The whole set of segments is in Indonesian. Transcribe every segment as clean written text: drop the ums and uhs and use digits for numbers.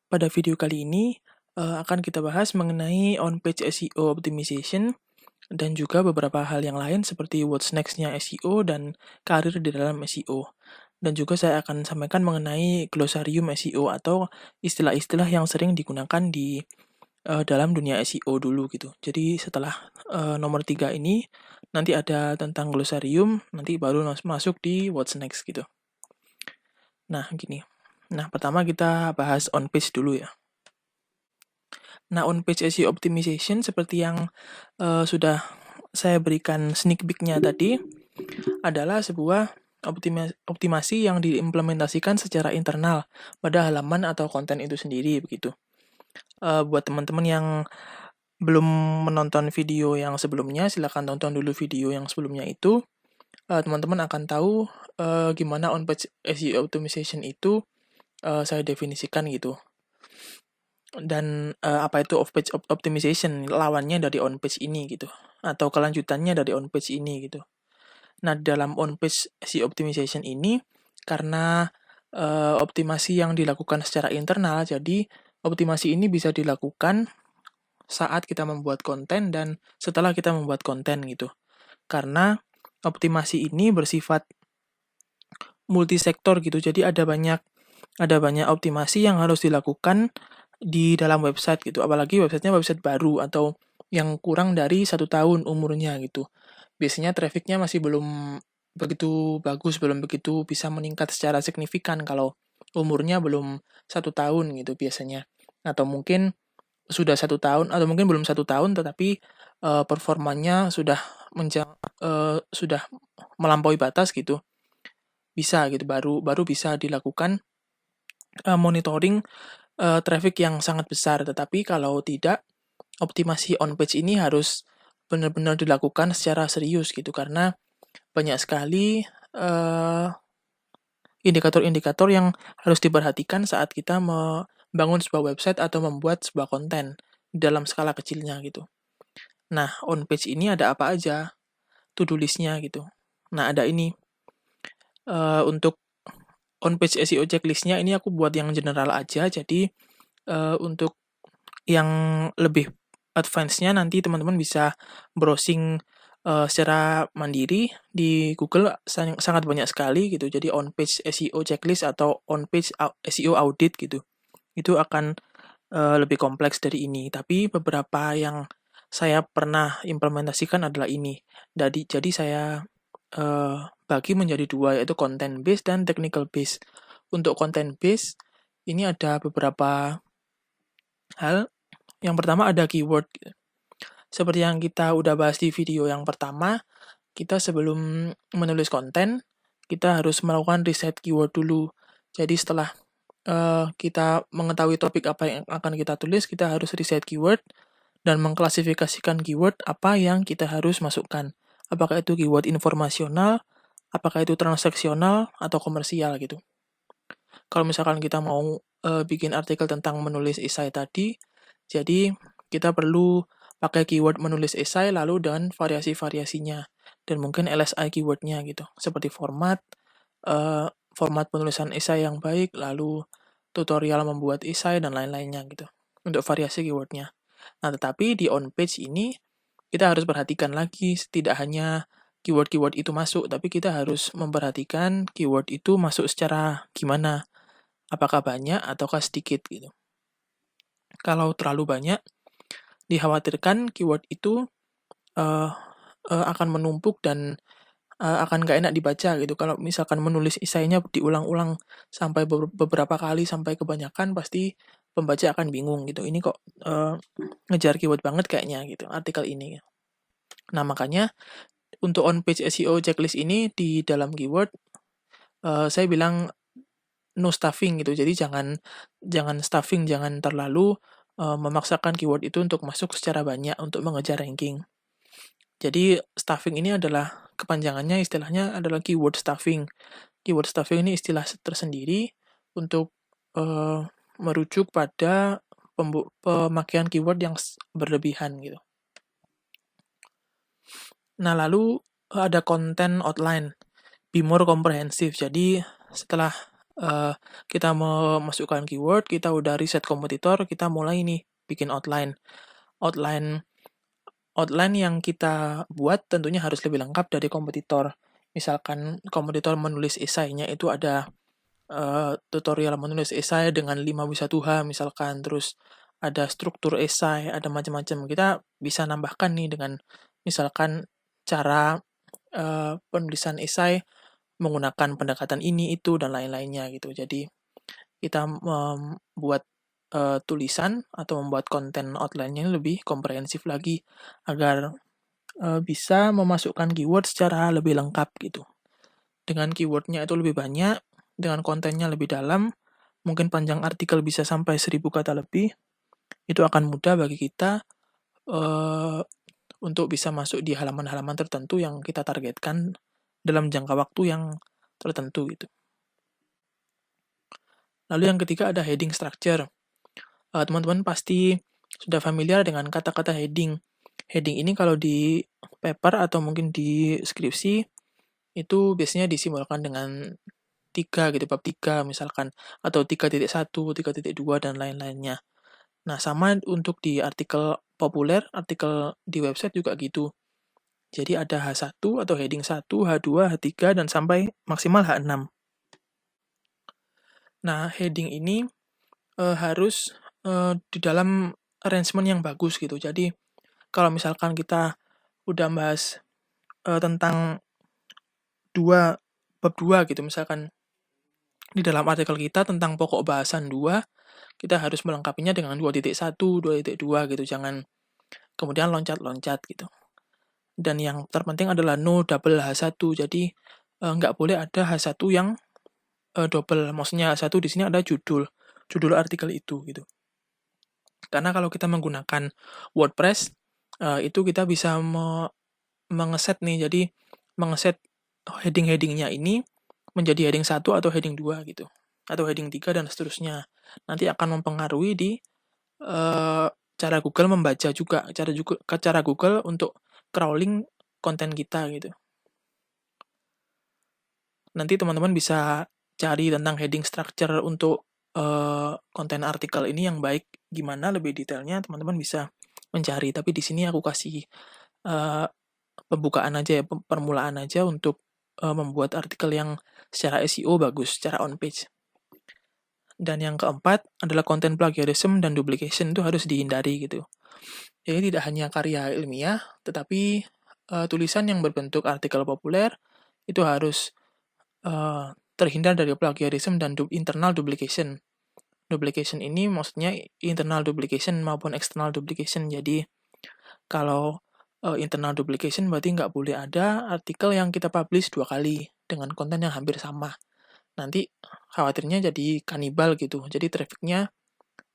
pada video kali ini akan kita bahas mengenai on-page SEO optimization dan juga beberapa hal yang lain seperti what's next-nya SEO dan karir di dalam SEO. Dan juga saya akan sampaikan mengenai glosarium SEO atau istilah-istilah yang sering digunakan di dalam dunia SEO dulu gitu. Jadi setelah nomor 3 ini nanti ada tentang glosarium, nanti baru masuk di what's next gitu. Nah, gini. Nah, pertama kita bahas on-page dulu ya. Nah, on-page SEO optimization seperti yang sudah saya berikan sneak peek-nya tadi adalah sebuah optimasi yang diimplementasikan secara internal pada halaman atau konten itu sendiri begitu. Buat teman-teman yang belum menonton video yang sebelumnya, silakan tonton dulu video yang sebelumnya itu. Teman-teman akan tahu gimana on-page SEO optimization itu saya definisikan gitu. Dan apa itu off-page optimization, lawannya dari on-page ini gitu, atau kelanjutannya dari on-page ini gitu. Nah, dalam on-page SEO optimization ini, karena optimasi yang dilakukan secara internal, jadi optimasi ini bisa dilakukan saat kita membuat konten dan setelah kita membuat konten gitu. Karena optimasi ini bersifat multisektor gitu, jadi ada banyak optimasi yang harus dilakukan di dalam website gitu, apalagi websitenya website baru atau yang kurang dari 1 tahun umurnya gitu. Biasanya trafficnya masih belum begitu bagus, belum begitu bisa meningkat secara signifikan kalau umurnya belum 1 tahun gitu biasanya. Atau mungkin sudah 1 tahun atau mungkin belum 1 tahun tetapi performanya sudah sudah melampaui batas gitu. Bisa gitu, baru bisa dilakukan monitoring traffic yang sangat besar. Tetapi kalau tidak, optimasi on-page ini harus benar-benar dilakukan secara serius gitu, karena banyak sekali indikator-indikator yang harus diperhatikan saat kita membangun sebuah website atau membuat sebuah konten dalam skala kecilnya gitu. Nah, on-page ini ada apa aja? To-do list-nya gitu. Nah, ada ini. Untuk on-page SEO checklist-nya ini aku buat yang general aja, jadi untuk yang lebih advance-nya nanti teman-teman bisa browsing secara mandiri di Google, sangat banyak sekali gitu. Jadi on-page SEO checklist atau on-page SEO audit gitu. Itu akan lebih kompleks dari ini. Tapi beberapa yang saya pernah implementasikan adalah ini. Jadi saya bagi menjadi 2, yaitu content based dan technical based. Untuk content based ini ada beberapa hal. Yang pertama ada keyword. Seperti yang kita udah bahas di video yang pertama, kita sebelum menulis konten, kita harus melakukan riset keyword dulu. Jadi setelah kita mengetahui topik apa yang akan kita tulis, kita harus riset keyword dan mengklasifikasikan keyword apa yang kita harus masukkan. Apakah itu keyword informasional, apakah itu transaksional, atau komersial gitu. Kalau misalkan kita mau bikin artikel tentang menulis esai tadi, jadi kita perlu pakai keyword menulis esai lalu dengan variasi-variasinya dan mungkin LSI keywordnya gitu, seperti format penulisan esai yang baik, lalu tutorial membuat esai dan lain-lainnya gitu, untuk variasi keywordnya. Nah, tetapi di on page ini kita harus perhatikan lagi, tidak hanya keyword-keyword itu masuk, tapi kita harus memperhatikan keyword itu masuk secara gimana, apakah banyak ataukah sedikit gitu. Kalau terlalu banyak, dikhawatirkan keyword itu akan menumpuk dan akan gak enak dibaca gitu. Kalau misalkan menulis esainya diulang-ulang sampai beberapa kali sampai kebanyakan, pasti pembaca akan bingung gitu. Ini kok ngejar keyword banget kayaknya gitu artikel ini. Nah, makanya untuk on-page SEO checklist ini di dalam keyword saya bilang no stuffing gitu. Jadi jangan stuffing, jangan terlalu memaksakan keyword itu untuk masuk secara banyak untuk mengejar ranking. Jadi stuffing ini adalah kepanjangannya, istilahnya adalah keyword stuffing. Keyword stuffing ini istilah tersendiri untuk merujuk pada pemakaian keyword yang berlebihan gitu. Nah, lalu ada content outline, be more comprehensive. Jadi setelah kita memasukkan keyword, kita udah riset kompetitor, kita mulai nih bikin outline. Outline yang kita buat tentunya harus lebih lengkap dari kompetitor. Misalkan kompetitor menulis esainya itu ada tutorial menulis esai dengan 5W1H misalkan, terus ada struktur esai, ada macam-macam. Kita bisa nambahkan nih dengan misalkan cara penulisan esai menggunakan pendekatan ini, itu, dan lain-lainnya gitu. Jadi kita membuat tulisan atau membuat konten outline-nya lebih komprehensif lagi agar bisa memasukkan keyword secara lebih lengkap gitu. Dengan keywordnya itu lebih banyak, dengan kontennya lebih dalam, mungkin panjang artikel bisa sampai 1000 kata lebih, itu akan mudah bagi kita untuk bisa masuk di halaman-halaman tertentu yang kita targetkan dalam jangka waktu yang tertentu gitu. Lalu yang ketiga ada heading structure. Teman-teman pasti sudah familiar dengan kata-kata heading. Heading ini kalau di paper atau mungkin di skripsi itu biasanya disimbolkan dengan 3 gitu, bab 3 misalkan, atau 3.1, 3.2, dan lain-lainnya. Nah, sama untuk di artikel populer, artikel di website juga gitu. Jadi ada H1 atau heading 1, H2, H3, dan sampai maksimal H6. Nah, heading ini harus di dalam arrangement yang bagus gitu. Jadi, kalau misalkan kita udah bahas tentang bab 2 gitu, misalkan di dalam artikel kita tentang pokok bahasan 2, kita harus melengkapinya dengan 2.1, 2.2 gitu, jangan kemudian loncat-loncat gitu. Dan yang terpenting adalah no double H1, jadi nggak boleh ada H1 yang double, maksudnya H1 di sini ada judul artikel itu gitu. Karena kalau kita menggunakan WordPress, itu kita bisa mengeset nih, jadi mengeset heading-headingnya ini menjadi heading 1 atau heading 2 gitu, atau heading 3 dan seterusnya. Nanti akan mempengaruhi di cara Google membaca juga, cara Google untuk crawling konten kita gitu. Nanti teman-teman bisa cari tentang heading structure untuk konten artikel ini yang baik gimana, lebih detailnya teman-teman bisa mencari. Tapi di sini aku kasih pembukaan aja ya, permulaan aja untuk membuat artikel yang secara SEO bagus, secara on page. Dan yang keempat adalah konten plagiarism dan duplication itu harus dihindari gitu. Jadi tidak hanya karya ilmiah, tetapi tulisan yang berbentuk artikel populer itu harus terhindar dari plagiarism dan internal duplication. Duplication ini maksudnya internal duplication maupun external duplication. Jadi kalau internal duplication berarti nggak boleh ada artikel yang kita publish 2 kali dengan konten yang hampir sama. Nanti khawatirnya jadi kanibal gitu. Jadi trafficnya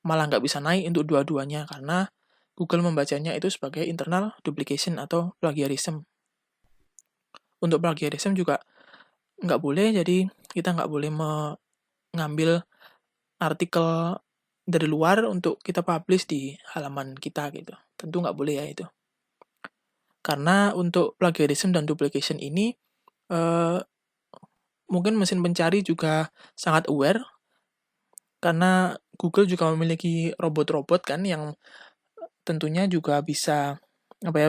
malah nggak bisa naik untuk dua-duanya karena Google membacanya itu sebagai internal duplication atau plagiarism. Untuk plagiarism juga nggak boleh, jadi kita nggak boleh mengambil artikel dari luar untuk kita publish di halaman kita gitu. Tentu nggak boleh ya itu. Karena untuk plagiarism dan duplication ini mungkin mesin pencari juga sangat aware karena Google juga memiliki robot-robot kan yang tentunya juga bisa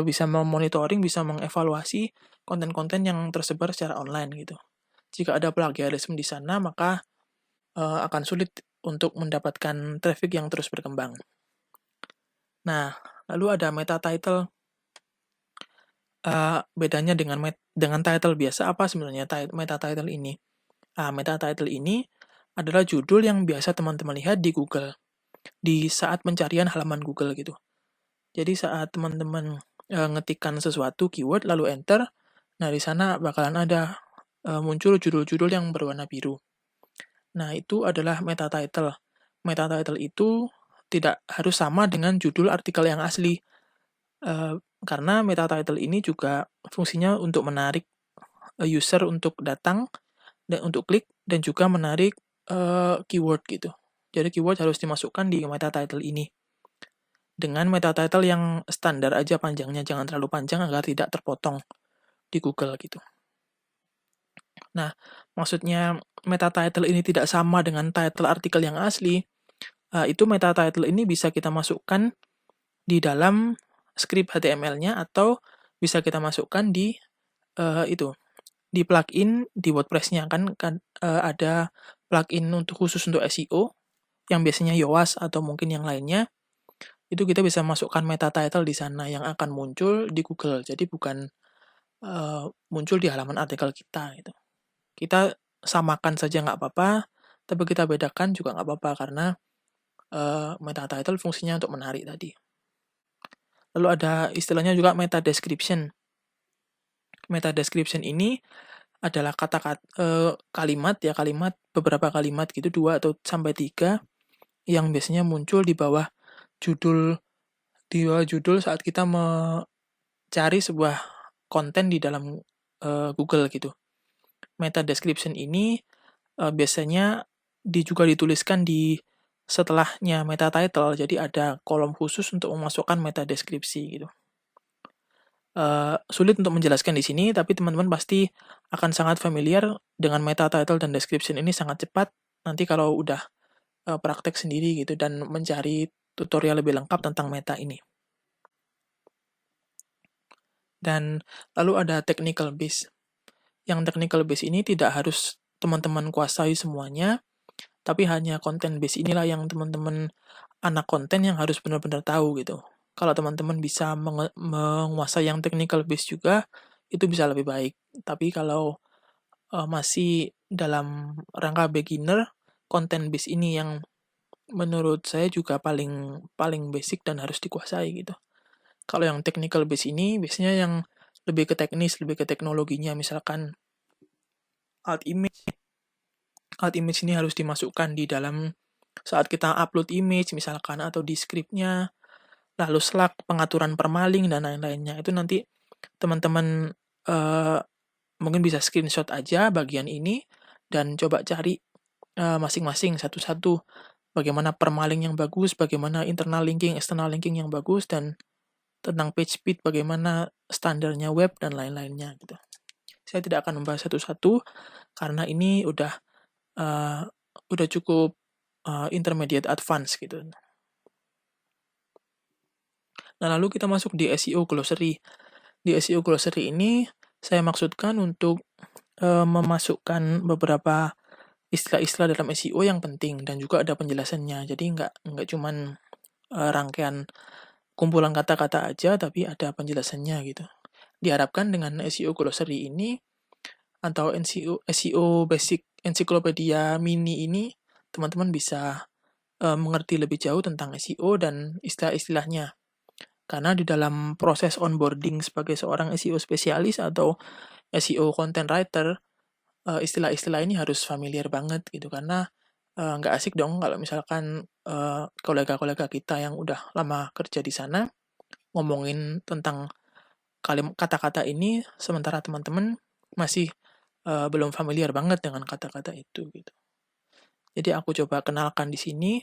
bisa memonitoring, bisa mengevaluasi konten-konten yang tersebar secara online gitu. Jika ada plagiarisme di sana, maka akan sulit untuk mendapatkan traffic yang terus berkembang. Nah, lalu ada meta title. Bedanya dengan title biasa apa sebenarnya meta title ini? Meta title ini adalah judul yang biasa teman-teman lihat di Google di saat pencarian halaman Google gitu. Jadi saat teman-teman ngetikkan sesuatu keyword lalu enter, nah di sana bakalan ada muncul judul-judul yang berwarna biru. Nah, itu adalah meta title. Meta title itu tidak harus sama dengan judul artikel yang asli. Karena meta title ini juga fungsinya untuk menarik user untuk datang dan untuk klik dan juga menarik keyword gitu. Jadi keyword harus dimasukkan di meta title ini. Dengan meta title yang standar aja panjangnya, jangan terlalu panjang agar tidak terpotong di Google gitu. Nah, maksudnya meta title ini tidak sama dengan title artikel yang asli, itu meta title ini bisa kita masukkan di dalam script HTML-nya atau bisa kita masukkan di di plugin di WordPress-nya kan ada plugin khusus untuk SEO yang biasanya Yoast atau mungkin yang lainnya. Itu kita bisa masukkan meta title di sana yang akan muncul di Google. Jadi bukan muncul di halaman artikel kita gitu. Kita samakan saja nggak apa-apa, tapi kita bedakan juga nggak apa-apa karena meta title fungsinya untuk menarik tadi. Lalu ada istilahnya juga meta description. Meta description ini adalah kalimat beberapa kalimat gitu 2 atau sampai 3 yang biasanya muncul di bawah judul saat kita mencari sebuah konten di dalam Google gitu. Meta description ini biasanya juga dituliskan di setelahnya meta title, jadi ada kolom khusus untuk memasukkan meta deskripsi gitu. Sulit untuk menjelaskan di sini, tapi teman-teman pasti akan sangat familiar dengan meta title dan description ini sangat cepat nanti kalau udah praktek sendiri gitu dan mencari tutorial lebih lengkap tentang meta ini. Dan lalu ada technical base. Yang technical base ini tidak harus teman-teman kuasai semuanya, tapi hanya konten base inilah yang teman-teman anak konten yang harus benar-benar tahu gitu. Kalau teman-teman bisa menguasai yang technical base juga, itu bisa lebih baik. Tapi kalau masih dalam rangka beginner, konten base ini yang menurut saya juga paling basic dan harus dikuasai gitu. Kalau yang technical base ini biasanya yang lebih ke teknis, lebih ke teknologinya, misalkan alt image. Alt image ini harus dimasukkan di dalam saat kita upload image misalkan atau di script-nya, lalu slug, pengaturan permalink, dan lain-lainnya. Itu nanti teman-teman mungkin bisa screenshot aja bagian ini dan coba cari masing-masing satu-satu bagaimana permalink yang bagus, bagaimana internal linking, external linking yang bagus, dan tentang page speed, bagaimana standarnya web, dan lain-lainnya gitu. Saya tidak akan membahas satu-satu karena ini udah cukup intermediate advance gitu. Nah, lalu kita masuk di SEO glossary. Di SEO glossary ini saya maksudkan untuk memasukkan beberapa istilah-istilah dalam SEO yang penting dan juga ada penjelasannya. Jadi nggak cuman rangkaian kumpulan kata-kata aja, tapi ada penjelasannya gitu. Diharapkan dengan SEO glossary ini atau SEO Basic Encyclopedia Mini ini, teman-teman bisa mengerti lebih jauh tentang SEO dan istilah-istilahnya. Karena di dalam proses onboarding sebagai seorang SEO spesialis atau SEO content writer, istilah-istilah ini harus familiar banget gitu, karena nggak asik dong kalau misalkan kolega-kolega kita yang udah lama kerja di sana ngomongin tentang kata-kata ini, sementara teman-teman masih belum familiar banget dengan kata-kata itu gitu. Jadi aku coba kenalkan di sini.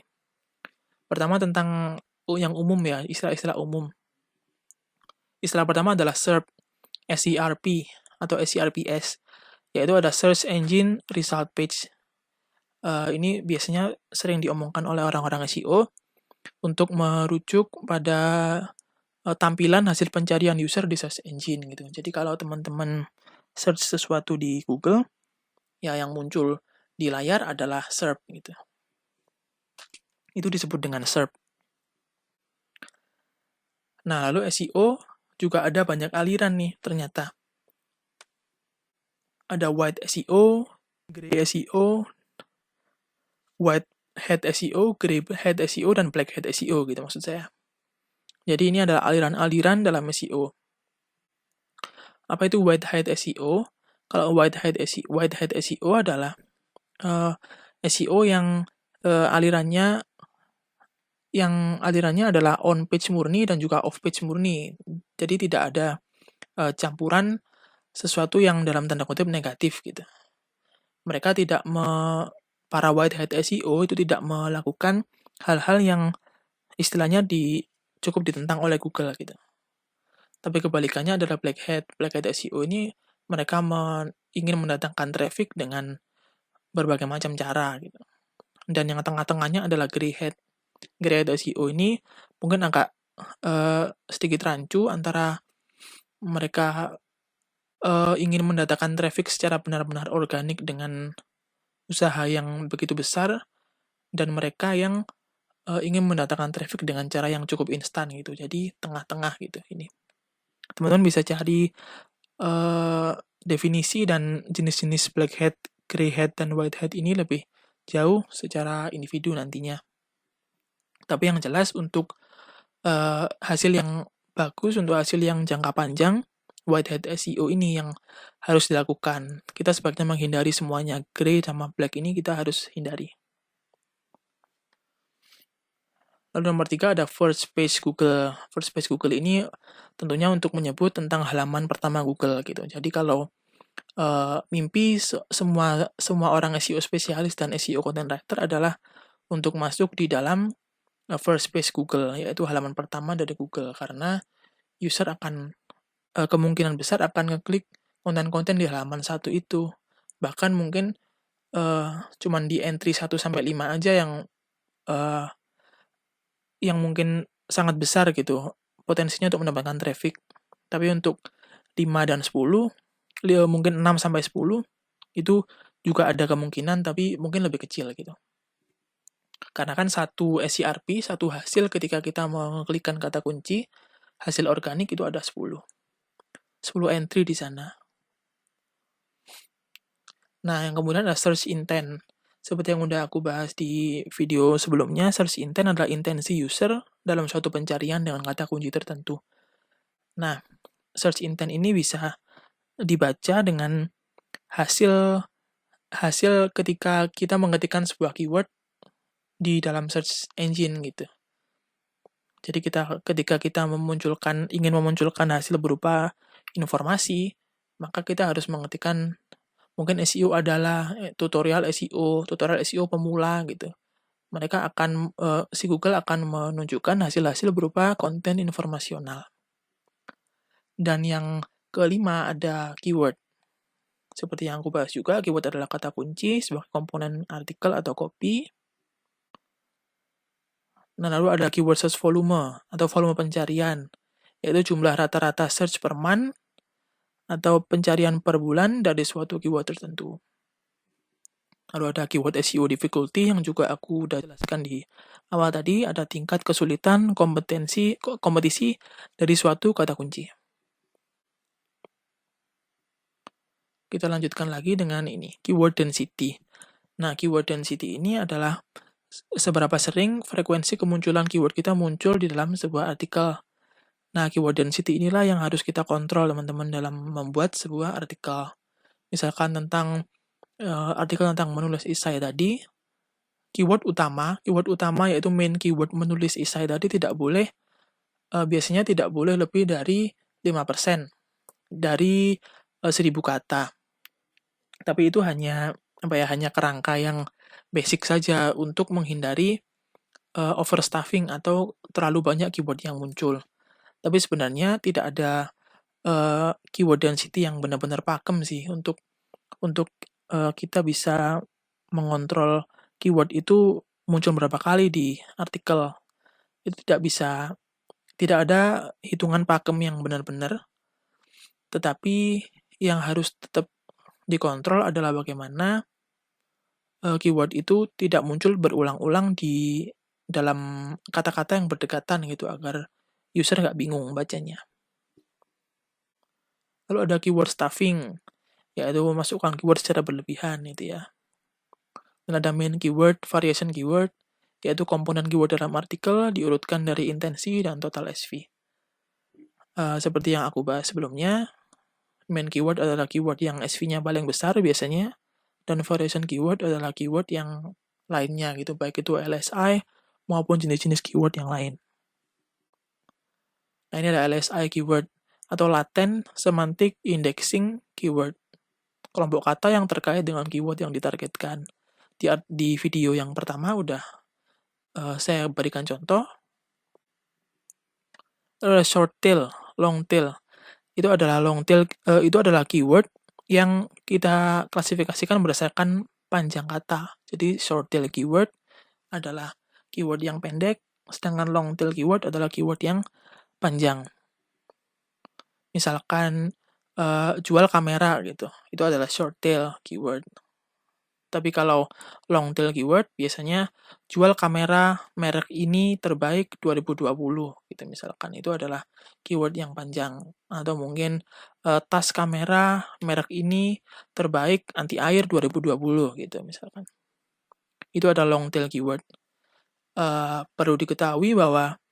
Pertama tentang yang umum ya, istilah-istilah umum. Istilah pertama adalah SERP, SERP atau SERPS, yaitu ada Search Engine Result Page. Ini biasanya sering diomongkan oleh orang-orang SEO untuk merujuk pada tampilan hasil pencarian user di search engine gitu. Jadi kalau teman-teman search sesuatu di Google, ya yang muncul di layar adalah SERP gitu. Itu disebut dengan SERP. Nah, lalu SEO juga ada banyak aliran nih ternyata. Ada white SEO, grey SEO, white hat SEO, grey hat SEO, dan black hat SEO gitu maksud saya. Jadi ini adalah aliran-aliran dalam SEO. Apa itu white hat SEO? Kalau white hat SEO adalah SEO yang alirannya adalah on page murni dan juga off page murni. Jadi tidak ada campuran sesuatu yang dalam tanda kutip negatif gitu. Mereka para white hat SEO itu tidak melakukan hal-hal yang istilahnya cukup ditentang oleh Google gitu. Tapi kebalikannya adalah black hat SEO ini mereka ingin mendatangkan traffic dengan berbagai macam cara gitu. Dan yang tengah-tengahnya adalah grey hat. Grey hat SEO ini mungkin agak sedikit rancu antara mereka ingin mendatangkan traffic secara benar-benar organik dengan usaha yang begitu besar, dan mereka yang ingin mendatangkan traffic dengan cara yang cukup instan gitu. Jadi tengah-tengah gitu ini. Teman-teman bisa cari definisi dan jenis-jenis black hat, grey hat, dan white hat ini lebih jauh secara individu nantinya. Tapi yang jelas untuk hasil yang bagus, untuk hasil yang jangka panjang, white hat SEO ini yang harus dilakukan. Kita sebaiknya menghindari semuanya. Grey sama black ini kita harus hindari. Lalu nomor 3 ada first page Google. First page Google ini tentunya untuk menyebut tentang halaman pertama Google gitu. Jadi kalau mimpi semua orang SEO spesialis dan SEO content writer adalah untuk masuk di dalam first page Google, yaitu halaman pertama dari Google, karena user akan kemungkinan besar akan ngeklik konten-konten di halaman 1 itu. Bahkan mungkin cuman di entry 1-5 aja yang mungkin sangat besar gitu potensinya untuk mendapatkan traffic. Tapi untuk 5 dan 10, mungkin 6-10 itu juga ada kemungkinan, tapi mungkin lebih kecil gitu. Karena kan satu SERP, satu hasil ketika kita mengklikkan kata kunci, hasil organik itu ada 10 entry di sana. Nah, yang kemudian ada search intent. Seperti yang udah aku bahas di video sebelumnya, search intent adalah intensi user dalam suatu pencarian dengan kata kunci tertentu. Nah, search intent ini bisa dibaca dengan hasil ketika kita mengetikkan sebuah keyword di dalam search engine gitu. Jadi ketika kita ingin memunculkan hasil berupa informasi, maka kita harus mengetikkan mungkin SEO adalah tutorial SEO pemula gitu. Mereka si Google akan menunjukkan hasil-hasil berupa konten informasional. Dan yang kelima ada keyword. Seperti yang aku bahas juga, keyword adalah kata kunci sebagai komponen artikel atau copy. Nah, lalu ada keyword search volume atau volume pencarian, yaitu jumlah rata-rata search per month atau pencarian per bulan dari suatu keyword tertentu. Lalu ada keyword SEO difficulty yang juga aku udah jelaskan di awal tadi, ada tingkat kesulitan kompetisi dari suatu kata kunci. Kita lanjutkan lagi dengan ini, keyword density. Nah, keyword density ini adalah seberapa sering frekuensi kemunculan keyword kita muncul di dalam sebuah artikel. Nah, keyword density inilah yang harus kita kontrol, teman-teman, dalam membuat sebuah artikel. Misalkan tentang artikel tentang menulis esai tadi, keyword utama yaitu main keyword menulis esai tadi biasanya tidak boleh lebih dari 5% dari 1000 kata. Tapi itu hanya kerangka yang basic saja untuk menghindari overstuffing atau terlalu banyak keyword yang muncul. Tapi sebenarnya tidak ada keyword density yang benar-benar pakem sih untuk kita bisa mengontrol keyword itu muncul berapa kali di artikel. Itu tidak ada hitungan pakem yang benar-benar, tetapi yang harus tetap dikontrol adalah bagaimana keyword itu tidak muncul berulang-ulang di dalam kata-kata yang berdekatan gitu, agar user nggak bingung bacanya. Lalu ada keyword stuffing, yaitu memasukkan keyword secara berlebihan gitu ya. Dan ada main keyword, variation keyword, yaitu komponen keyword dalam artikel diurutkan dari intensi dan total SV. Seperti yang aku bahas sebelumnya, main keyword adalah keyword yang SV-nya paling besar biasanya, dan variation keyword adalah keyword yang lainnya gitu, baik itu LSI maupun jenis-jenis keyword yang lain. Nah, ini ada LSI keyword atau latent semantic indexing keyword, kelompok kata yang terkait dengan keyword yang ditargetkan. Di video yang pertama udah saya berikan contoh. Short tail, long tail. Itu adalah keyword yang kita klasifikasikan berdasarkan panjang kata. Jadi short tail keyword adalah keyword yang pendek, sedangkan long tail keyword adalah keyword yang panjang. Misalkan jual kamera gitu, itu adalah short tail keyword. Tapi kalau long tail keyword biasanya jual kamera merek ini terbaik 2020 gitu misalkan. Itu adalah keyword yang panjang. Atau mungkin tas kamera merek ini terbaik anti air 2020 gitu misalkan. Itu adalah long tail keyword. Perlu diketahui bahwa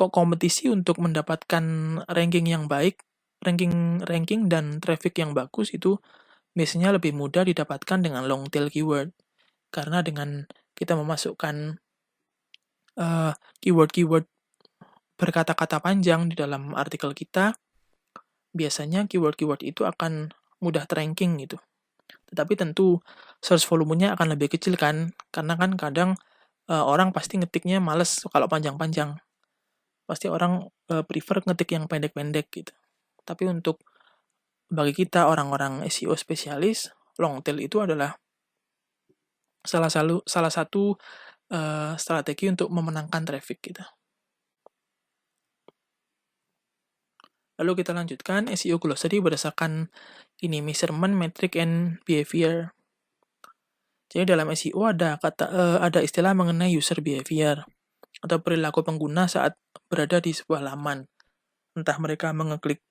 kompetisi untuk mendapatkan ranking yang baik, ranking dan traffic yang bagus itu biasanya lebih mudah didapatkan dengan long tail keyword. Karena dengan kita memasukkan keyword-keyword berkata-kata panjang di dalam artikel kita, biasanya keyword-keyword itu akan mudah ranking gitu. Tetapi tentu search volumenya akan lebih kecil kan, karena kan kadang orang pasti ngetiknya males kalau panjang-panjang. Pasti orang prefer ngetik yang pendek-pendek gitu. Tapi untuk bagi kita orang-orang SEO spesialis, long tail itu adalah salah satu strategi untuk memenangkan traffic gitu. Lalu kita lanjutkan SEO glossary berdasarkan ini measurement, metric, and behavior. Jadi dalam SEO ada istilah mengenai user behavior atau perilaku pengguna saat berada di sebuah laman. Entah mereka mengeklik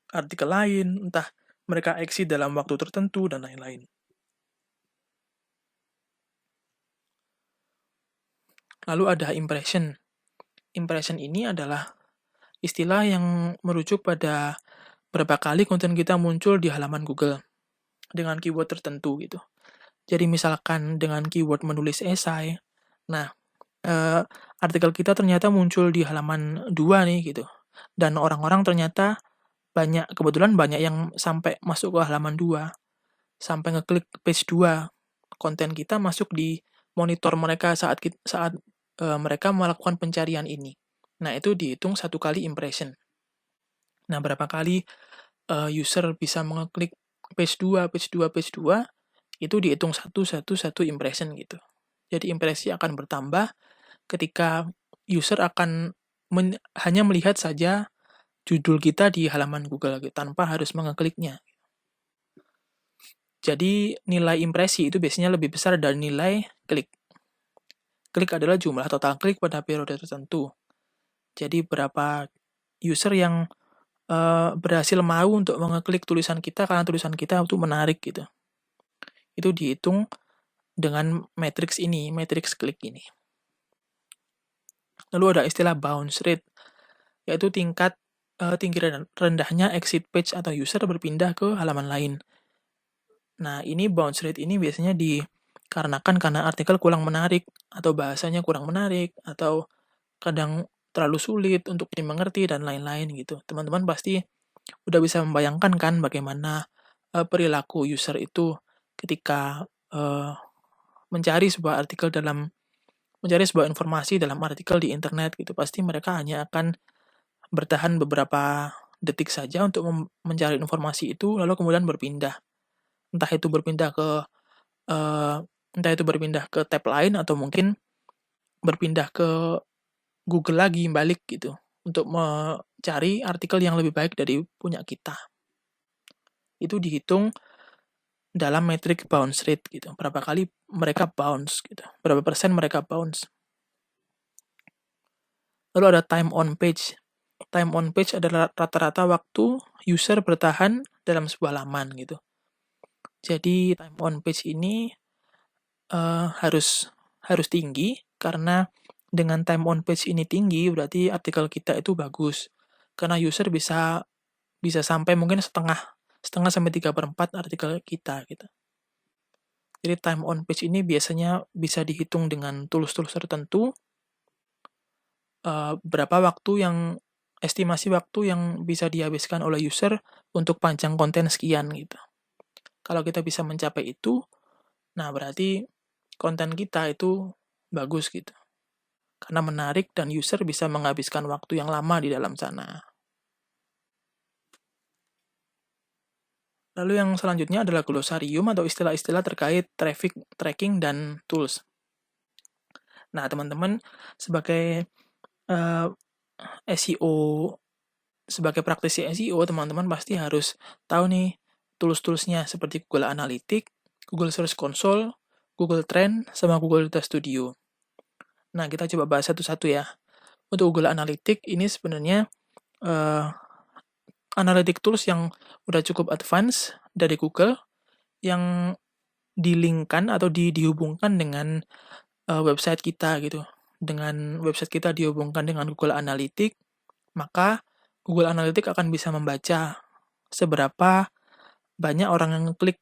artikel lain, entah mereka exit dalam waktu tertentu, dan lain-lain. Lalu ada impression. Impression ini adalah istilah yang merujuk pada berapa kali konten kita muncul di halaman Google dengan keyword tertentu gitu. Jadi misalkan dengan keyword menulis esai, nah artikel kita ternyata muncul di halaman 2 nih gitu. Dan orang-orang ternyata kebetulan banyak yang sampai masuk ke halaman 2, sampai ngeklik page 2. Konten kita masuk di monitor mereka saat mereka melakukan pencarian ini. Nah, itu dihitung 1 kali impression. Nah, berapa kali user bisa mengeklik page 2, itu dihitung satu impression gitu. Jadi impresi akan bertambah ketika user akan hanya melihat saja judul kita di halaman Google gitu, tanpa harus mengekliknya. Jadi nilai impresi itu biasanya lebih besar dari nilai klik. Klik adalah jumlah total klik pada periode tertentu. Jadi berapa user yang berhasil mau untuk mengeklik tulisan kita karena tulisan kita itu menarik gitu. Itu dihitung dengan matriks klik ini. Lalu ada istilah bounce rate, yaitu tinggi rendahnya exit page atau user berpindah ke halaman lain. Nah, ini bounce rate ini biasanya dikarenakan karena artikel kurang menarik, atau bahasanya kurang menarik, atau kadang terlalu sulit untuk dimengerti, dan lain-lain gitu. Teman-teman pasti udah bisa membayangkan kan bagaimana perilaku user itu ketika mencari sebuah informasi dalam artikel di internet gitu. Pasti mereka hanya akan bertahan beberapa detik saja untuk mencari informasi itu, lalu kemudian berpindah. Entah itu berpindah ke tab lain, atau mungkin berpindah ke Google lagi, balik gitu, untuk mencari artikel yang lebih baik dari punya kita. Itu dihitung dalam metrik bounce rate gitu. Berapa kali mereka bounce gitu. Berapa persen mereka bounce. Lalu ada time on page. Time on page adalah rata-rata waktu user bertahan dalam sebuah laman gitu. Jadi time on page ini harus tinggi, karena dengan time on page ini tinggi berarti artikel kita itu bagus. Karena user bisa sampai mungkin setengah sampai 3/4 artikel kita gitu. Jadi time on page ini biasanya bisa dihitung dengan tools-tools tertentu, estimasi waktu yang bisa dihabiskan oleh user untuk panjang konten sekian gitu. Kalau kita bisa mencapai itu, nah berarti konten kita itu bagus gitu. Karena menarik dan user bisa menghabiskan waktu yang lama di dalam sana. Lalu yang selanjutnya adalah glosarium atau istilah-istilah terkait traffic tracking dan tools. Nah, teman-teman sebagai SEO, sebagai praktisi SEO, teman-teman pasti harus tahu nih tools-toolsnya seperti Google Analytics, Google Search Console, Google Trend, sama Google Data Studio. Nah, kita coba bahas satu-satu ya. Untuk Google Analytics ini sebenarnya analytic tools yang udah cukup advance dari Google yang di-link-kan atau dihubungkan dengan website kita gitu. Dengan website kita dihubungkan dengan Google Analytics, maka Google Analytics akan bisa membaca seberapa banyak orang yang klik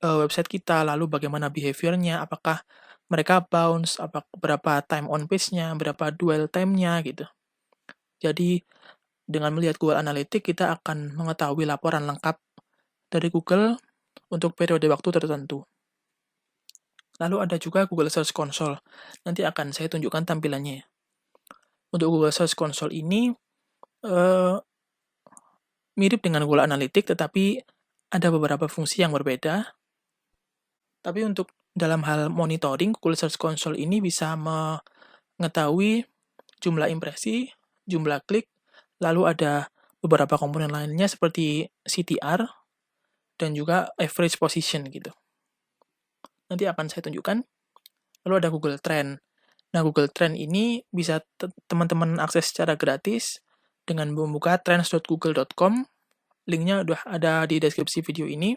website kita, lalu bagaimana behavior-nya, apakah mereka bounce, berapa time on page-nya, berapa dwell time-nya gitu. Jadi dengan melihat Google Analytics kita akan mengetahui laporan lengkap dari Google untuk periode waktu tertentu. Lalu ada juga Google Search Console. Nanti akan saya tunjukkan tampilannya. Untuk Google Search Console ini mirip dengan Google Analytics, tetapi ada beberapa fungsi yang berbeda. Tapi untuk dalam hal monitoring, Google Search Console ini bisa mengetahui jumlah impresi, jumlah klik, lalu ada beberapa komponen lainnya seperti CTR, dan juga average position gitu. Nanti akan saya tunjukkan. Lalu ada Google Trend. Nah, Google Trend ini bisa teman-teman akses secara gratis dengan membuka trends.google.com. Linknya udah ada di deskripsi video ini.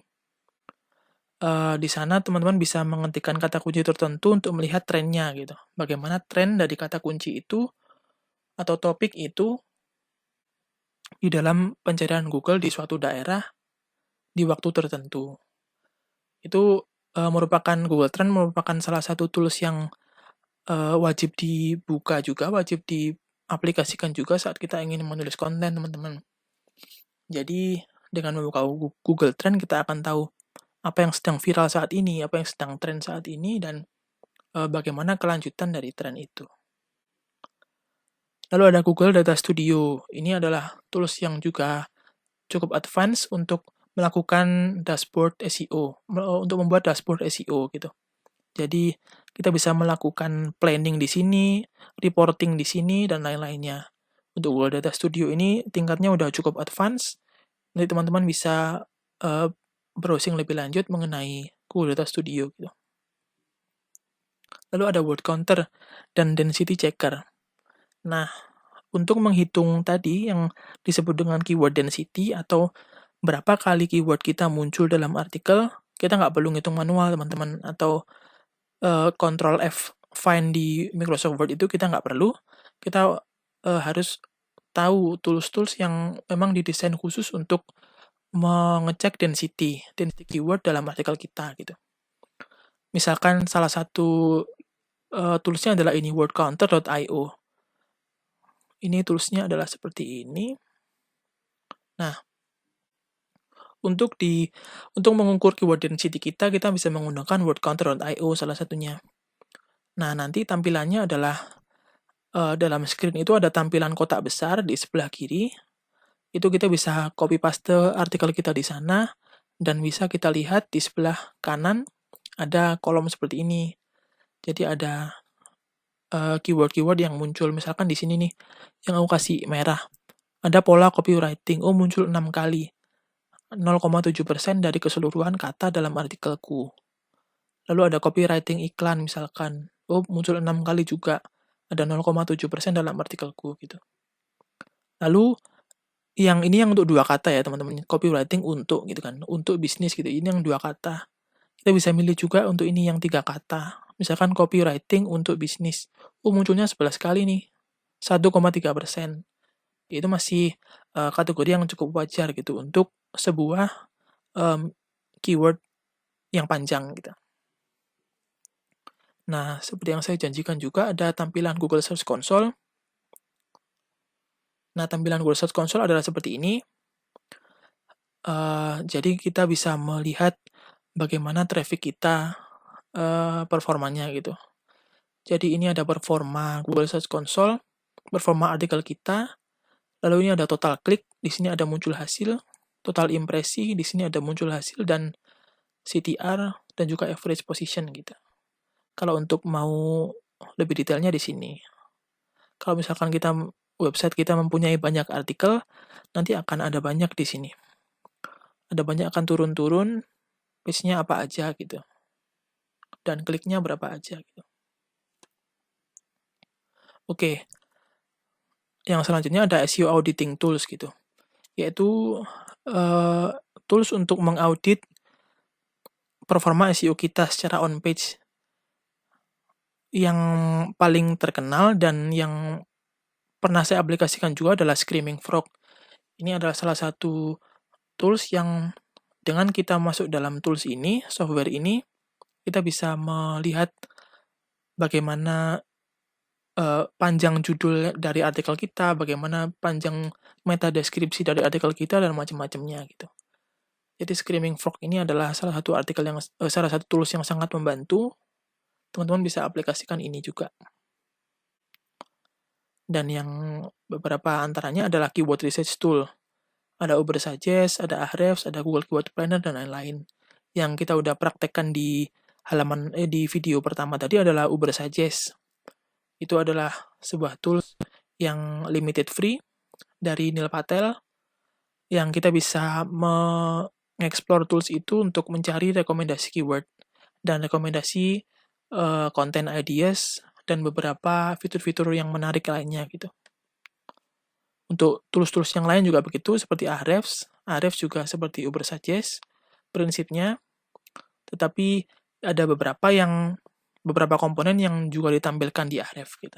Di sana teman-teman bisa mengetikkan kata kunci tertentu untuk melihat trennya gitu. Bagaimana tren dari kata kunci itu atau topik itu di dalam pencarian Google di suatu daerah di waktu tertentu. Itu Google Trend merupakan salah satu tools yang wajib dibuka juga, wajib diaplikasikan juga saat kita ingin menulis konten, teman-teman. Jadi, dengan membuka Google Trend, kita akan tahu apa yang sedang viral saat ini, apa yang sedang tren saat ini, dan bagaimana kelanjutan dari tren itu. Lalu ada Google Data Studio. Ini adalah tools yang juga cukup advance untuk melakukan dashboard SEO, untuk membuat dashboard SEO gitu. Jadi, kita bisa melakukan planning di sini, reporting di sini, dan lain-lainnya. Untuk Google Data Studio ini tingkatnya udah cukup advance. Nanti teman-teman bisa browsing lebih lanjut mengenai Google Data Studio gitu. Lalu ada word counter dan density checker. Nah, untuk menghitung tadi yang disebut dengan keyword density atau berapa kali keyword kita muncul dalam artikel, kita nggak perlu ngitung manual, teman-teman, atau Ctrl F find di Microsoft Word itu kita nggak perlu. Kita harus tahu tools-tools yang memang didesain khusus untuk mengecek density keyword dalam artikel kita gitu. Misalkan salah satu toolsnya adalah ini wordcounter.io. Ini toolsnya adalah seperti ini. Nah, untuk mengukur keyword density kita bisa menggunakan wordcounter.io salah satunya. Nah, nanti tampilannya adalah dalam screen itu ada tampilan kotak besar di sebelah kiri. Itu kita bisa copy paste artikel kita di sana dan bisa kita lihat di sebelah kanan ada kolom seperti ini. Jadi ada keyword-keyword yang muncul, misalkan di sini nih yang aku kasih merah. Ada pola copywriting, muncul 6 kali. 0,7% dari keseluruhan kata dalam artikelku. Lalu ada copywriting iklan misalkan. Muncul 6 kali juga. Ada 0,7% dalam artikelku gitu. Lalu yang ini yang untuk 2 kata ya teman-teman. Copywriting untuk gitu kan. Untuk bisnis gitu. Ini yang 2 kata. Kita bisa milih juga untuk ini yang 3 kata. Misalkan copywriting untuk bisnis. Munculnya 11 kali nih. 1,3%. Itu masih kategori yang cukup wajar gitu untuk sebuah keyword yang panjang gitu. Nah, seperti yang saya janjikan juga ada tampilan Google Search Console. Nah, tampilan Google Search Console adalah seperti ini. Jadi kita bisa melihat bagaimana traffic kita performanya gitu. Jadi ini ada performa Google Search Console, performa artikel kita, lalu ini ada total klik, di sini ada muncul hasil, total impresi, di sini ada muncul hasil dan CTR dan juga average position gitu. Kalau untuk mau lebih detailnya di sini. Kalau misalkan website kita mempunyai banyak artikel, nanti akan ada banyak di sini. Ada banyak akan turun-turun, page-nya apa aja gitu. Dan kliknya berapa aja gitu. Oke. Yang selanjutnya ada SEO auditing tools gitu. Yaitu tools untuk mengaudit performa SEO kita secara on page. Yang paling terkenal dan yang pernah saya aplikasikan juga adalah Screaming Frog. Ini adalah salah satu tools yang dengan kita masuk dalam tools ini, software ini, kita bisa melihat bagaimana panjang judul dari artikel kita, bagaimana panjang meta deskripsi dari artikel kita dan macam-macamnya gitu. Jadi Screaming Frog ini adalah salah satu tools yang sangat membantu. Teman-teman bisa aplikasikan ini juga. Dan yang beberapa antaranya adalah keyword research tool. Ada Ubersuggest, ada Ahrefs, ada Google Keyword Planner, dan lain-lain. Yang kita udah praktekkan di di video pertama tadi adalah Ubersuggest. Itu adalah sebuah tools yang limited free dari Neil Patel, yang kita bisa mengeksplor tools itu untuk mencari rekomendasi keyword dan rekomendasi content ideas dan beberapa fitur-fitur yang menarik lainnya gitu. Untuk tools-tools yang lain juga begitu, seperti Ahrefs. Ahrefs juga seperti Ubersuggest prinsipnya, tetapi ada beberapa komponen yang juga ditampilkan di Ahrefs gitu.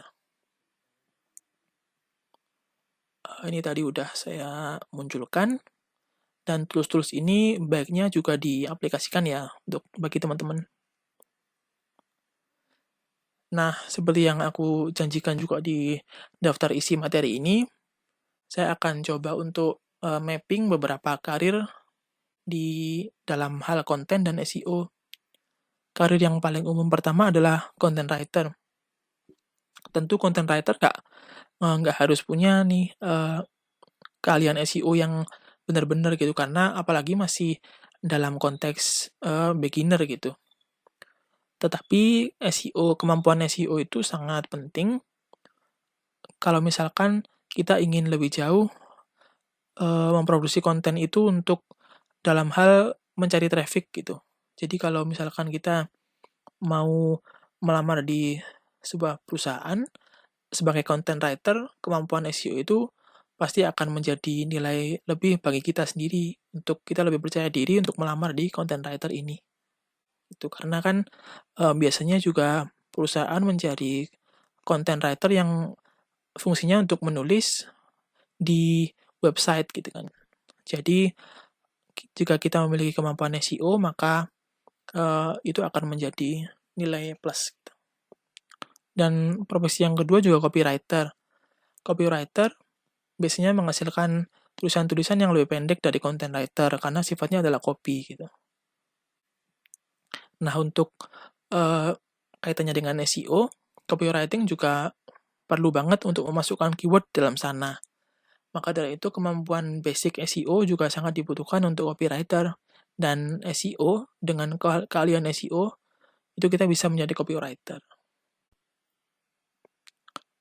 Ini tadi udah saya munculkan, dan tools-tools ini baiknya juga diaplikasikan ya bagi teman-teman. Nah, seperti yang aku janjikan juga di daftar isi materi ini, saya akan coba untuk mapping beberapa karir di dalam hal konten dan SEO. Karir yang paling umum pertama adalah content writer. Tentu content writer nggak harus punya nih keahlian SEO yang benar-benar gitu, karena apalagi masih dalam konteks beginner gitu. Tetapi kemampuan SEO itu sangat penting kalau misalkan kita ingin lebih jauh memproduksi konten itu untuk dalam hal mencari traffic gitu. Jadi kalau misalkan kita mau melamar di sebuah perusahaan sebagai content writer, kemampuan SEO itu pasti akan menjadi nilai lebih bagi kita sendiri, untuk kita lebih percaya diri untuk melamar di content writer ini. Itu karena kan biasanya juga perusahaan mencari content writer yang fungsinya untuk menulis di website gitu kan. Jadi jika kita memiliki kemampuan SEO, maka itu akan menjadi nilai plus gitu. Dan profesi yang kedua juga copywriter. Copywriter biasanya menghasilkan tulisan-tulisan yang lebih pendek dari content writer karena sifatnya adalah copy gitu. Nah, untuk kaitannya dengan SEO, copywriting juga perlu banget untuk memasukkan keyword dalam sana. Maka dari itu kemampuan basic SEO juga sangat dibutuhkan untuk copywriter. Dan SEO, dengan keahlian SEO, itu kita bisa menjadi copywriter.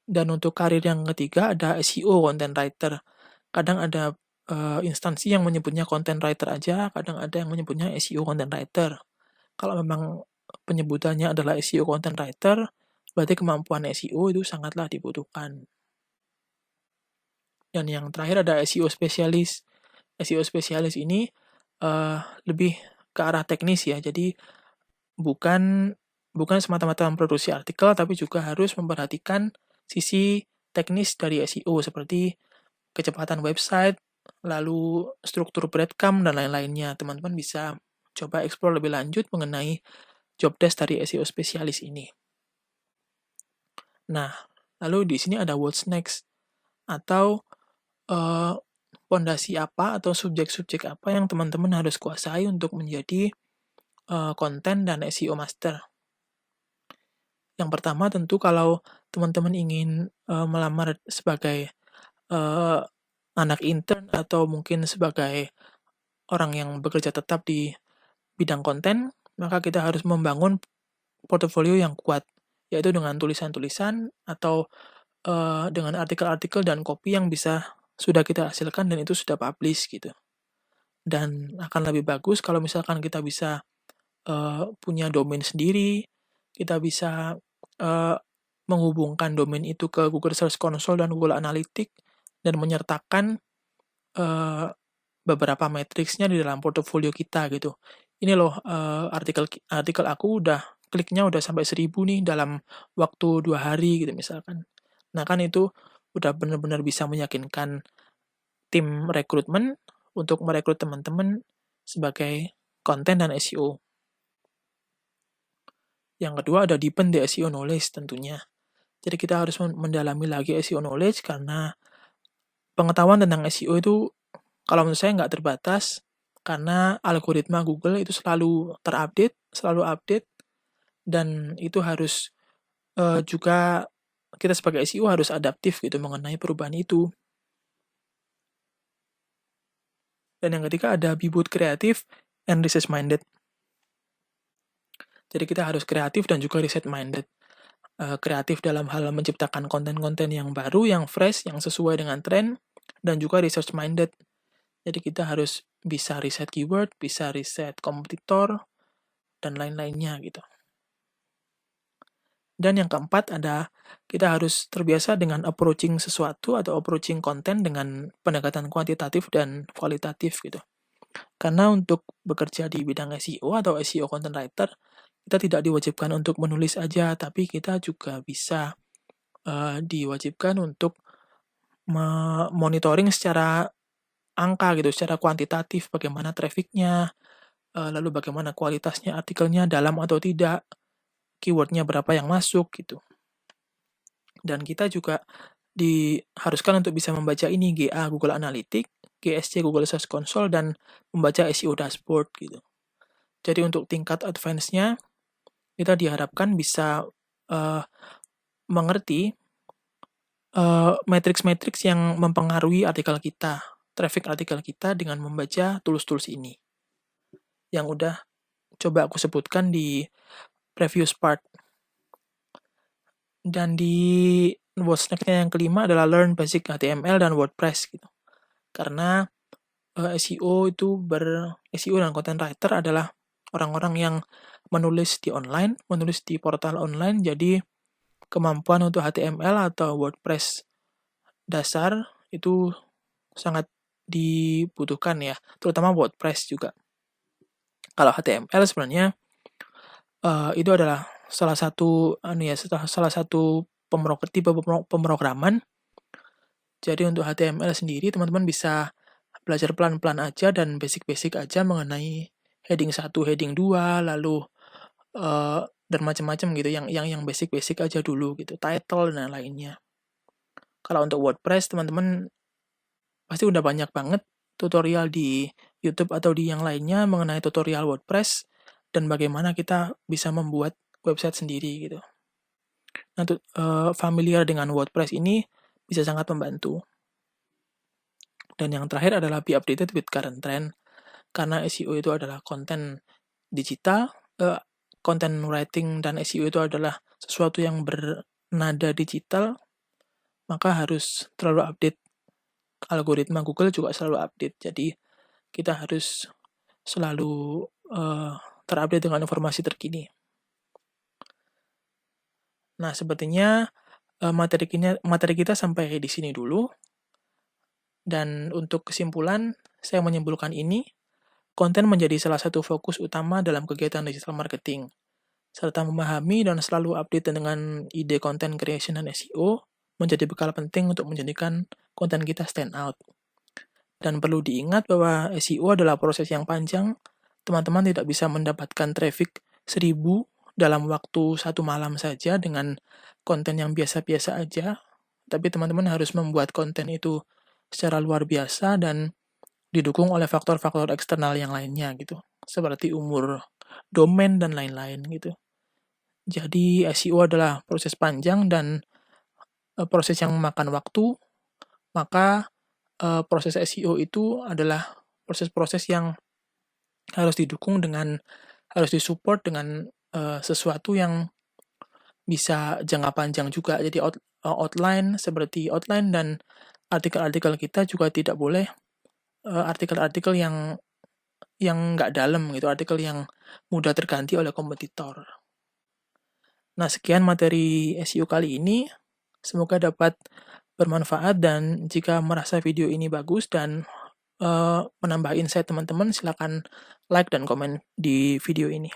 Dan untuk karir yang ketiga ada SEO content writer. Kadang ada instansi yang menyebutnya content writer aja, kadang ada yang menyebutnya SEO content writer. Kalau memang penyebutannya adalah SEO content writer, berarti kemampuan SEO itu sangatlah dibutuhkan. Dan yang terakhir ada SEO spesialis. SEO spesialis ini lebih ke arah teknis ya. Jadi bukan semata-mata memproduksi artikel, tapi juga harus memperhatikan sisi teknis dari SEO seperti kecepatan website, lalu struktur breadcrumb dan lain-lainnya. Teman-teman bisa coba explore lebih lanjut mengenai job desk dari SEO spesialis ini. Nah, lalu di sini ada what's next, atau pondasi apa atau subjek-subjek apa yang teman-teman harus kuasai untuk menjadi konten dan SEO master. Yang pertama tentu kalau teman-teman ingin melamar sebagai anak intern atau mungkin sebagai orang yang bekerja tetap di bidang konten, maka kita harus membangun portofolio yang kuat, yaitu dengan tulisan-tulisan atau dengan artikel-artikel dan copy yang sudah kita hasilkan dan itu sudah publish gitu. Dan akan lebih bagus kalau misalkan kita bisa punya domain sendiri, kita bisa menghubungkan domain itu ke Google Search Console dan Google Analytics dan menyertakan beberapa matriksnya di dalam portofolio kita gitu. Ini loh artikel aku kliknya udah sampai 1000 nih dalam waktu 2 hari gitu misalkan. Nah kan itu udah benar-benar bisa meyakinkan tim rekrutmen untuk merekrut teman-teman sebagai konten dan SEO. Yang kedua ada deepen the SEO knowledge tentunya. Jadi kita harus mendalami lagi SEO knowledge karena pengetahuan tentang SEO itu kalau menurut saya nggak terbatas karena algoritma Google itu selalu terupdate, selalu update, dan itu harus juga kita sebagai SEO harus adaptif gitu mengenai perubahan itu. Dan yang ketiga ada be both creative and research minded. Jadi kita harus kreatif dan juga research minded. Kreatif dalam hal menciptakan konten-konten yang baru, yang fresh, yang sesuai dengan tren, dan juga research minded. Jadi kita harus bisa riset keyword, bisa riset kompetitor, dan lain-lainnya gitu. Dan yang keempat ada kita harus terbiasa dengan approaching sesuatu atau approaching konten dengan pendekatan kuantitatif dan kualitatif gitu. Karena untuk bekerja di bidang SEO atau SEO content writer, kita tidak diwajibkan untuk menulis aja, tapi kita juga bisa diwajibkan untuk monitoring secara angka gitu, secara kuantitatif, bagaimana trafficnya, lalu bagaimana kualitasnya artikelnya dalam atau tidak, keywordnya berapa yang masuk gitu. Dan kita juga diharuskan untuk bisa membaca ini GA Google Analytics, GSC Google Search Console, dan membaca SEO dashboard gitu. Jadi untuk tingkat advance-nya, kita diharapkan bisa mengerti matriks-matriks yang mempengaruhi artikel kita, traffic artikel kita dengan membaca tools-tools ini. Yang udah coba aku sebutkan di previous part. Dan di what's next-nya yang kelima adalah learn basic HTML dan WordPress gitu. Karena SEO dan content writer adalah orang-orang yang menulis di online, menulis di portal online, jadi kemampuan untuk HTML atau WordPress dasar itu sangat dibutuhkan ya, terutama WordPress juga. Kalau HTML sebenarnya itu adalah salah satu tipe pemrograman. Jadi untuk HTML sendiri teman-teman bisa belajar pelan-pelan aja dan basic-basic aja mengenai heading 1, heading 2, lalu dan macam-macam gitu, yang basic-basic aja dulu gitu, title dan lainnya. Kalau untuk WordPress teman-teman pasti udah banyak banget tutorial di YouTube atau di yang lainnya mengenai tutorial WordPress dan bagaimana kita bisa membuat website sendiri gitu. Nah, familiar dengan WordPress ini bisa sangat membantu. Dan yang terakhir adalah be updated with current trend. Karena SEO itu adalah konten digital, content writing dan SEO itu adalah sesuatu yang bernada digital, maka harus terlalu update. Algoritma Google juga selalu update, jadi kita harus selalu terupdate dengan informasi terkini. Nah, sepertinya materi kita sampai di sini dulu. Dan untuk kesimpulan, saya menyimpulkan ini, konten menjadi salah satu fokus utama dalam kegiatan digital marketing, serta memahami dan selalu update dengan ide content creation dan SEO menjadi bekal penting untuk menjadikan konten kita stand out. Dan perlu diingat bahwa SEO adalah proses yang panjang, teman-teman tidak bisa mendapatkan traffic 1000 dalam waktu 1 malam saja dengan konten yang biasa-biasa aja, tapi teman-teman harus membuat konten itu secara luar biasa dan didukung oleh faktor-faktor eksternal yang lainnya gitu, seperti umur domain dan lain-lain gitu. Jadi SEO adalah proses panjang dan proses yang memakan waktu, maka proses SEO itu adalah proses-proses yang harus didukung harus disupport dengan sesuatu yang bisa jangka panjang juga. Jadi outline seperti outline dan artikel-artikel kita juga tidak boleh artikel-artikel yang nggak dalam gitu, artikel yang mudah terganti oleh kompetitor. Nah, sekian materi SEO kali ini. Semoga dapat bermanfaat, dan jika merasa video ini bagus dan menambah insight teman-teman, silakan like dan komen di video ini.